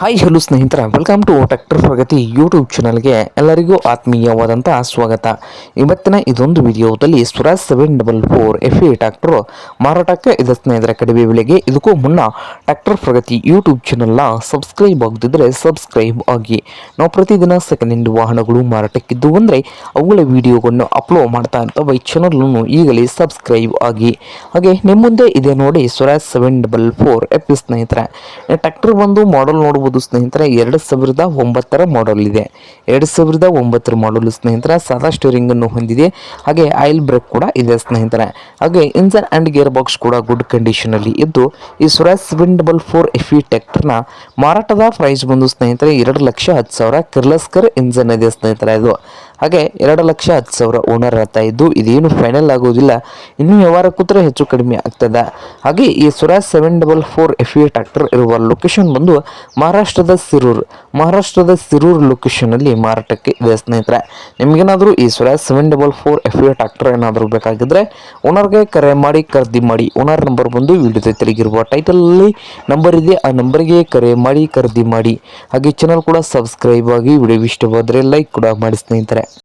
Hi hello ಸ್ನೇಹಿತರ, welcome to tractor Pragati YouTube ಚಾನಲ್ಗೆ ಎಲ್ಲರಿಗೂ ಆತ್ಮೀಯವಾದಂತಹ ಸ್ವಾಗತ. ಇವತ್ತಿನ ಇದೊಂದು ವಿಡಿಯೋದಲ್ಲಿ ಸ್ವರಾಜ್ 744 FE ಟ್ರ್ಯಾಕ್ಟರ್ ಮಾರಾಟಕ್ಕೆ ಇದೆ ಸ್ನೇಹಿತರೆ, ಕಡಿಮೆ ಬೆಲೆಗೆ. ಇದಕ್ಕೂ ಮುನ್ನ ಟ್ರ್ಯಾಕ್ಟರ್ ಪ್ರಗತಿ ಯೂಟ್ಯೂಬ್ ಚಾನಲ್ನ ಸಬ್ಸ್ಕ್ರೈಬ್ ಆಗದಿದ್ದರೆ ಸಬ್ಸ್ಕ್ರೈಬ್ ಆಗಿ. ನಾವು ಪ್ರತಿದಿನ ಸೆಕೆಂಡ್ ಹ್ಯಾಂಡ್ ವಾಹನಗಳು ಮಾರಾಟಕ್ಕಿದ್ದು ಅಂದರೆ ಅವುಗಳ ವಿಡಿಯೋಗಳನ್ನು ಅಪ್ಲೋಡ್ ಮಾಡ್ತಾ ಇರ್ತವೆ. ಈ ಚಾನಲನ್ನು ಈಗಲೇ ಸಬ್ಸ್ಕ್ರೈಬ್ ಆಗಿ. ಹಾಗೆ ನಿಮ್ಮ ಮುಂದೆ ಇದೆ ನೋಡಿ ಸ್ವರಾಜ್ 744 FE ಸ್ನೇಹಿತರೆ. ಟ್ರ್ಯಾಕ್ಟರ್ ಬಂದು ಮಾಡಲ್ ನೋಡಬಹುದು ಸ್ನೇಹಿತರೆ, 2009 ಮಾಡಲ್ ಇದೆ. 2009 ಮಾಡಲ್ ಸ್ನೇಹಿತರೆ. ಸಾದಾ ಸ್ಟೀರಿಂಗ್ ಅನ್ನು ಹೊಂದಿದೆ, ಹಾಗೆ ಆಯಿಲ್ ಬ್ರೇಕ್ ಕೂಡ ಇದೆ ಸ್ನೇಹಿತರೆ. ಹಾಗೆ ಇಂಜನ್ ಅಂಡ್ ಗೇರ್ ಬಾಕ್ಸ್ ಕೂಡ ಗುಡ್ ಕಂಡೀಷನ್ ಅಲ್ಲಿ ಇದ್ದು, ಈ ಸ್ವರಾಜ್ 744 FE ಟ್ರ್ಯಾಕ್ಟರ್ನ ಮಾರಾಟದ ಪ್ರೈಸ್ ಬಂದು ಸ್ನೇಹಿತರೆ 2,10,000. ಕಿರ್ಲಸ್ಕರ್ ಇಂಜನ್ ಇದೆ ಸ್ನೇಹಿತರೆ ಇದು. ಹಾಗೆ 2,10,000 ಓನರ್ ಹೇಳ್ತಾ ಇದ್ದು, ಇದೇನು ಫೈನಲ್ ಆಗೋದಿಲ್ಲ, ಇನ್ನು ವ್ಯವಹಾರ ಕೂತ್ರೆ ಹೆಚ್ಚು ಕಡಿಮೆ ಆಗ್ತದೆ. ಹಾಗೆ ಈ ಸ್ವರಾಜ್ 744 FE ಟ್ರ್ಯಾಕ್ಟರ್ ಇರುವ ಲೊಕೇಶನ್ ಬಂದು ಮಹಾರಾಷ್ಟ್ರದ ಸಿರೂರ್ ಲೊಕೇಶನ್ ಅಲ್ಲಿ ಮಾರಾಟಕ್ಕೆ ಇದೆ ಸ್ನೇಹಿತರೆ. ನಿಮ್ಗೇನಾದರೂ ಈ ಸ್ವರಾಜ್ 744 FE ಟ್ರ್ಯಾಕ್ಟರ್ ಏನಾದರೂ ಬೇಕಾಗಿದ್ರೆ ಓನರ್ಗೆ ಕರೆ ಮಾಡಿ ಖರೀದಿ ಮಾಡಿ. ಓನರ್ ನಂಬರ್ ಬಂದು ವಿಡಿಯೋದ ತೆಳಗಿರುವ ಟೈಟಲ್ ಅಲ್ಲಿ ನಂಬರ್ ಇದೆ, ಆ ನಂಬರ್ಗೆ ಕರೆ ಮಾಡಿ ಖರೀದಿ ಮಾಡಿ. ಹಾಗೆ ಚಾನಲ್ ಕೂಡ ಸಬ್ಸ್ಕ್ರೈಬ್ ಆಗಿ. ವಿಡಿಯೋ ಇಷ್ಟವಾದರೆ ಲೈಕ್ ಕೂಡ ಮಾಡಿ ಸ್ನೇಹಿತರೆ.